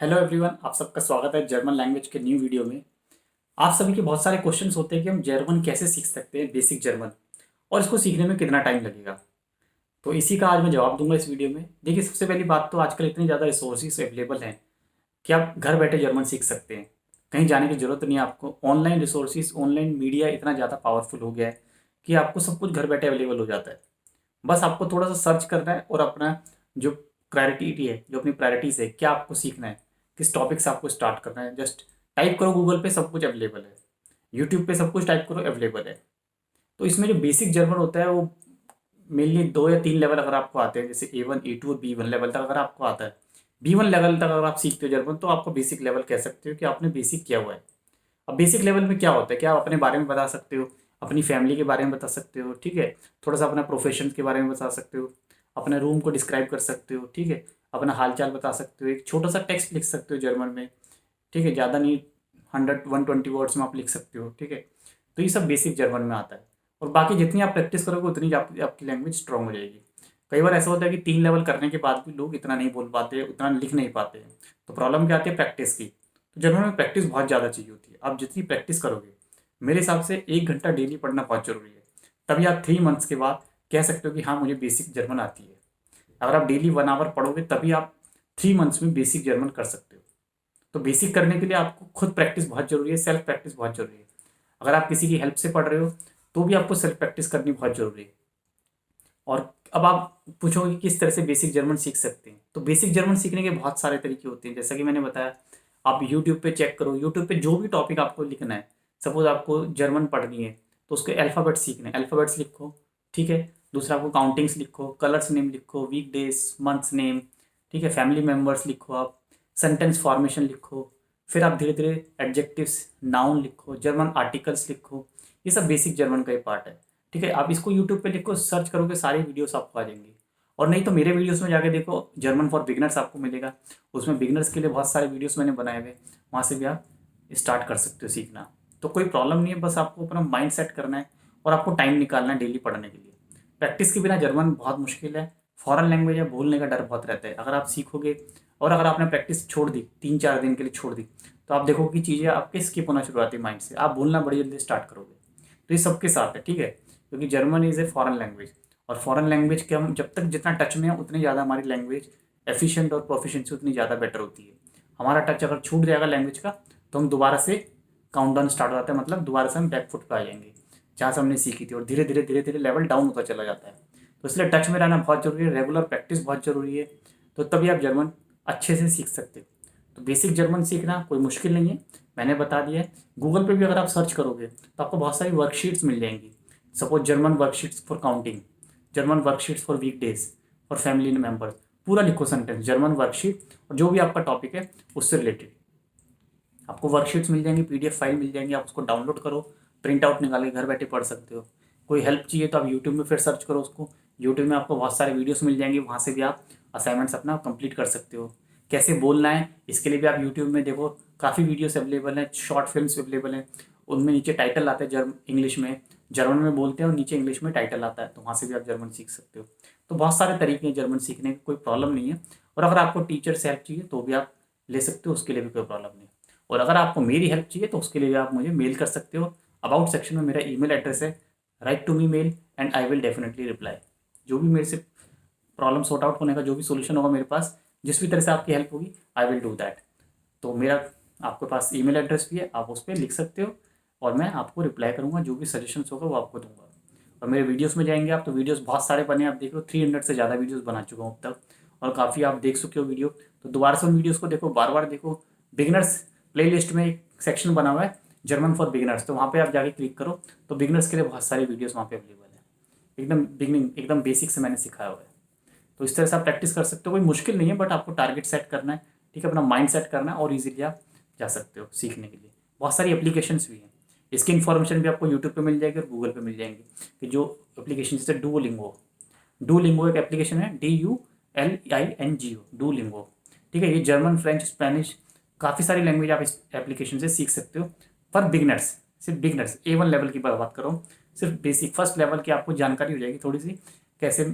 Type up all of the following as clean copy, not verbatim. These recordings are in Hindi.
हेलो एवरीवन, आप सबका स्वागत है जर्मन लैंग्वेज के न्यू वीडियो में। आप सभी के बहुत सारे क्वेश्चंस होते हैं कि हम जर्मन कैसे सीख सकते हैं, बेसिक जर्मन, और इसको सीखने में कितना टाइम लगेगा। तो इसी का आज मैं जवाब दूंगा इस वीडियो में। देखिए, सबसे पहली बात तो आजकल इतनी ज़्यादा रिसोर्सेज अवेलेबल हैं कि आप घर बैठे जर्मन सीख सकते हैं। कहीं जाने की ज़रूरत नहीं है आपको। ऑनलाइन रिसोर्सेज, ऑनलाइन मीडिया इतना ज़्यादा पावरफुल हो गया है कि आपको सब कुछ घर बैठे अवेलेबल हो जाता है। बस आपको थोड़ा सा सर्च करना है और अपना जो प्रायोरिटी है, जो अपनी प्रायोरिटीज़ है, क्या आपको सीखना है, किस टॉपिक से आपको स्टार्ट करना है, जस्ट टाइप करो। गूगल पे सब कुछ अवेलेबल है, यूट्यूब पे सब कुछ टाइप करो, अवेलेबल है। तो इसमें जो बेसिक जर्मन होता है वो मेनली 2 या 3 लेवल अगर आपको आते हैं, जैसे A1 A2 और B1 लेवल तक अगर आपको आता है, B1 लेवल तक अगर आप सीखते हो जर्मन, तो आपको बेसिक लेवल कह सकते हो कि आपने बेसिक किया हुआ है। अब बेसिक लेवल में क्या होता है, क्या आप अपने बारे में बता सकते हो, अपनी फैमिली के बारे में बता सकते हो, ठीक है। थोड़ा सा अपना प्रोफेशन के बारे में बता सकते हो, अपने रूम को डिस्क्राइब कर सकते हो, ठीक है। अपना हालचाल बता सकते हो, एक छोटा सा टेक्स्ट लिख सकते हो जर्मन में, ठीक है। ज़्यादा नहीं, 100-120 वर्ड्स में आप लिख सकते हो, ठीक है। तो ये सब बेसिक जर्मन में आता है। और बाकी जितनी आप प्रैक्टिस करोगे उतनी आपकी लैंग्वेज स्ट्रांग हो जाएगी। कई बार ऐसा होता है कि 3 लेवल करने के बाद भी लोग इतना नहीं बोल पाते, उतना लिख नहीं पाते हैं। तो प्रॉब्लम क्या आती है, प्रैक्टिस की। तो जर्मन में प्रैक्टिस बहुत ज़्यादा चाहिए होती है। आप जितनी प्रैक्टिस करोगे, मेरे हिसाब से 1 घंटा डेली पढ़ना बहुत ज़रूरी है। तभी आप 3 मंथ्स के बाद कह सकते हो कि हाँ, मुझे बेसिक जर्मन आती है। अगर आप डेली 1 आवर पढ़ोगे तभी आप 3 मंथ्स में बेसिक जर्मन कर सकते हो। तो बेसिक करने के लिए आपको खुद प्रैक्टिस बहुत ज़रूरी है, सेल्फ प्रैक्टिस बहुत ज़रूरी है। अगर आप किसी की हेल्प से पढ़ रहे हो तो भी आपको सेल्फ प्रैक्टिस करनी बहुत ज़रूरी है। और अब आप पूछोगे कि किस तरह से बेसिक जर्मन सीख सकते हैं। तो बेसिक जर्मन सीखने के बहुत सारे तरीके होते हैं, जैसा कि मैंने बताया। आप यूट्यूब पे चेक करो, यूट्यूब पे जो भी टॉपिक आपको लिखना है, सपोज आपको जर्मन पढ़नी है तो उसके अल्फ़ाबेट सीखने हैं, अल्फ़ाबेट्स लिखो, ठीक है। दूसरा, आपको काउंटिंग्स लिखो, कलर्स नेम लिखो, वीक डेज, मंथ्स नेम, ठीक है। फैमिली मेम्बर्स लिखो आप, सेंटेंस फॉर्मेशन लिखो। फिर आप धीरे धीरे एडजेक्टिव्स, नाउन लिखो, जर्मन आर्टिकल्स लिखो। ये सब बेसिक जर्मन का ही पार्ट है, ठीक है। आप इसको यूट्यूब पे लिखो, सर्च करोगे, सारी वीडियोस आपको आ जाएंगी। और नहीं तो मेरे वीडियोस में जाके देखो, जर्मन फॉर बिगनर्स आपको मिलेगा। उसमें बिगनर्स के लिए बहुत सारे वीडियोस मैंने बनाए हुए, वहाँ से भी आप स्टार्ट कर सकते हो सीखना। तो कोई प्रॉब्लम नहीं है, बस आपको अपना माइंड सेट करना है और आपको टाइम निकालना है डेली पढ़ने के लिए। प्रैक्टिस के बिना जर्मन बहुत मुश्किल है। फॉरेन लैंग्वेज है, भूलने का डर बहुत रहता है। अगर आप सीखोगे और अगर आपने प्रैक्टिस छोड़ दी, 3-4 दिन के लिए छोड़ दी, तो आप देखोगे कि चीज़ें आपके स्किप होना शुरू होती है माइंड से, आप भूलना बड़ी जल्दी स्टार्ट करोगे। तो ये सबके साथ है, ठीक है। क्योंकि German is a foreign language, और फॉरेन लैंग्वेज के हम जब तक जितना टच में है उतनी ज़्यादा हमारी लैंग्वेज एफिशिएंट और प्रोफिशिएंसी उतनी ज़्यादा बेटर होती है। हमारा टच अगर छूट जाएगा लैंग्वेज का, तो हम दोबारा से काउंटडाउन स्टार्ट हो जाता है, मतलब दोबारा से हम बैक फुट पे आ जाएंगे जहाँ से हमने सीखी थी, और धीरे धीरे लेवल डाउन होता चला जाता है। तो इसलिए टच में रहना बहुत ज़रूरी है, रेगुलर प्रैक्टिस बहुत ज़रूरी है। तो तभी आप जर्मन अच्छे से सीख सकते हो। तो बेसिक जर्मन सीखना कोई मुश्किल नहीं है, मैंने बता दिया है। गूगल पे भी अगर आप सर्च करोगे तो आपको बहुत सारी वर्कशीट्स मिल जाएंगी। Suppose German worksheets for counting, German worksheets for weekdays, for family members. पूरा लिखो सेंटेंस जर्मन वर्कशीट, और जो भी आपका टॉपिक है उससे रिलेटेड आपको वर्कशीट्स मिल जाएंगी, PDF फाइल मिल जाएंगी। आप उसको डाउनलोड करो, प्रिंट आउट निकाल के घर बैठे पढ़ सकते हो। कोई हेल्प चाहिए तो आप यूट्यूब में फिर सर्च करो उसको, यूट्यूब में आपको बहुत सारे वीडियोस मिल जाएंगे, वहाँ से भी आप असाइनमेंट्स अपना कंप्लीट कर सकते हो। कैसे बोलना है इसके लिए भी आप यूट्यूब में देखो, काफ़ी वीडियोस अवेलेबल हैं, शॉर्ट फिल्म्स अवेलेबल हैं। उनमें नीचे टाइटल आता है इंग्लिश में, जर्मन में बोलते हैं, और नीचे इंग्लिश में टाइटल आता है, तो वहाँ से भी आप जर्मन सीख सकते हो। तो बहुत सारे तरीके हैं जर्मन सीखने के, कोई प्रॉब्लम नहीं है। और अगर आपको टीचर से हेल्प चाहिए तो भी आप ले सकते हो, उसके लिए भी कोई प्रॉब्लम नहीं है। और अगर आपको मेरी हेल्प चाहिए तो उसके लिए भी आप मुझे मेल कर सकते हो। अबाउट सेक्शन में मेरा ईमेल एड्रेस है, write to me mail and I will definitely reply. जो भी मेरे से प्रॉब्लम सॉर्ट आउट होने का जो भी सोल्यूशन होगा मेरे पास, जिस भी तरह से आपकी हेल्प होगी, आई विल डू दैट। तो मेरा आपके पास ईमेल एड्रेस भी है, आप उस पर लिख सकते हो और मैं आपको रिप्लाई करूँगा, जो भी सजेशंस होगा वो आपको दूंगा। और मेरे वीडियोस में जाएंगे आप, तो वीडियोस बहुत सारे बने, आप देख लो 300 से ज़्यादा वीडियोस बना चुका हूँ अब तक, और काफ़ी आप देख चुके हो वीडियो। तो दोबारा से उन वीडियोस को देखो, बार बार देखो। बिगिनर्स प्लेलिस्ट में एक सेक्शन बना हुआ है, जर्मन फॉर बिगिनर्स, तो वहाँ पे आप जाके क्लिक करो, तो बिगिनर्स के लिए बहुत सारी वीडियोस वहाँ पे अवेलेबल है। एकदम बिगिनिंग, एकदम बेसिक से मैंने सिखाया हुआ है। तो इस तरह से आप प्रैक्टिस कर सकते हो, कोई मुश्किल नहीं है, बट आपको टारगेट सेट करना है, ठीक है। अपना माइंड सेट करना है और इजीली आप जा सकते हो सीखने के लिए। बहुत सारी एप्लीकेशंस भी हैं, इसकी इन्फॉर्मेशन भी आपको यूट्यूब पे मिल जाएगी और गूगल पे मिल जाएंगी, कि जो एप्लीकेशन, जैसे डुओलिंगो, डुओलिंगो एक एप्लीकेशन है, DULINGO, डुओलिंगो, ठीक है। ये जर्मन, फ्रेंच, स्पेनिश, काफ़ी सारी लैंग्वेज आप इस एप्लीकेशन से सीख सकते हो। पर बिगनर्स, सिर्फ बिगनर्स, A1 लेवल की बात करो, सिर्फ बेसिक फर्स्ट लेवल की आपको जानकारी हो जाएगी थोड़ी सी, कैसे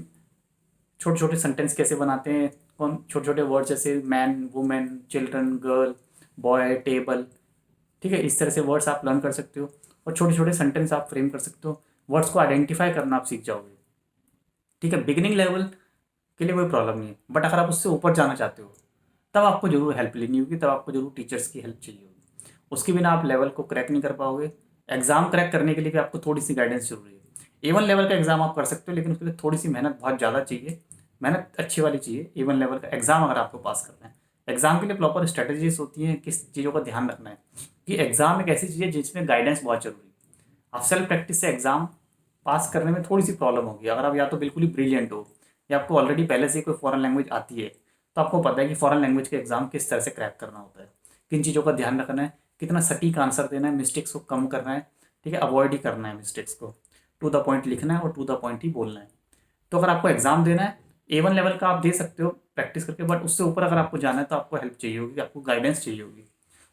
छोटे छोटे सेंटेंस कैसे बनाते हैं, कौन छोटे छोटे वर्ड्स जैसे man, women, children, girl, boy, table, ठीक है, इस तरह से वर्ड्स आप लर्न कर सकते हो और छोटे छोटे सेंटेंस आप फ्रेम कर सकते हो। वर्ड्स को आइडेंटिफाई करना आप सीख जाओगे। ठीक है, बिगिनिंग लेवल के लिए कोई प्रॉब्लम नहीं है, बट अगर आप उससे ऊपर जाना चाहते हो तब आपको जरूर हेल्प लेनी होगी, तब आपको जरूर टीचर्स की हेल्प चाहिए होगी। उसके बिना आप लेवल को क्रैक नहीं कर पाओगे। एग्जाम क्रैक करने के लिए भी आपको थोड़ी सी गाइडेंस जरूरी है। A1 लेवल का एग्जाम आप कर सकते हो, लेकिन उसके लिए थोड़ी सी मेहनत बहुत ज़्यादा चाहिए, मेहनत अच्छी वाली चाहिए। A1 लेवल का एग्जाम अगर आपको पास करना है, एग्जाम के लिए प्रॉपर स्ट्रेटजीज होती हैं, किस चीज़ों का ध्यान रखना है कि एग्जाम एक ऐसी चीज़ है जिसमें गाइडेंस बहुत जरूरी है। आप सेल्फ प्रैक्टिस से एग्जाम पास करने में थोड़ी सी प्रॉब्लम होगी। अगर आप या तो बिल्कुल ही ब्रिलियंट हो या आपको ऑलरेडी पहले से कोई फॉरेन लैंग्वेज आती है, तो आपको पता है कि फॉरेन लैंग्वेज के एग्जाम किस तरह से क्रैक करना होता है, किन चीज़ों का ध्यान रखना है, कितना सटीक आंसर देना है, मिस्टेक्स को कम करना है, ठीक है, अवॉइड ही करना है मिस्टेक्स को, टू द पॉइंट लिखना है और टू द पॉइंट ही बोलना है। तो अगर आपको एग्जाम देना है, A1 लेवल का आप दे सकते हो प्रैक्टिस करके, बट उससे ऊपर अगर आपको जाना है तो आपको हेल्प चाहिए होगी, आपको गाइडेंस चाहिए होगी।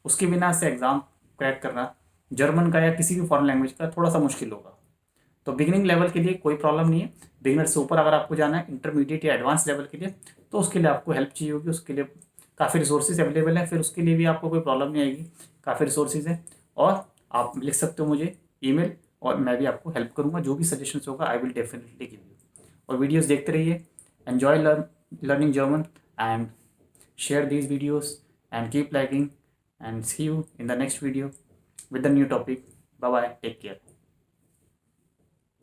उसके बिना से एग्जाम क्रैक करना जर्मन का या किसी भी फॉरेन लैंग्वेज का थोड़ा सा मुश्किल होगा। तो बिगिनिंग लेवल के लिए कोई प्रॉब्लम नहीं है। बिगिनर से ऊपर अगर आपको जाना है इंटरमीडिएट या एडवांस लेवल के लिए, तो उसके लिए आपको हेल्प चाहिए होगी। उसके लिए काफ़ी रिसोर्सेज अवेलेबल हैं, फिर उसके लिए भी आपको कोई प्रॉब्लम नहीं आएगी, काफ़ी रिसोर्सेज हैं। और आप लिख सकते हो मुझे ईमेल, और मैं भी आपको हेल्प करूँगा। जो भी सजेशंस होगा आई विल डेफिनेटली गिव यू। और वीडियोज़ देखते रहिए, enjoy learning German and share these videos and keep liking, and see you in the next video with the new topic. Bye bye, take care.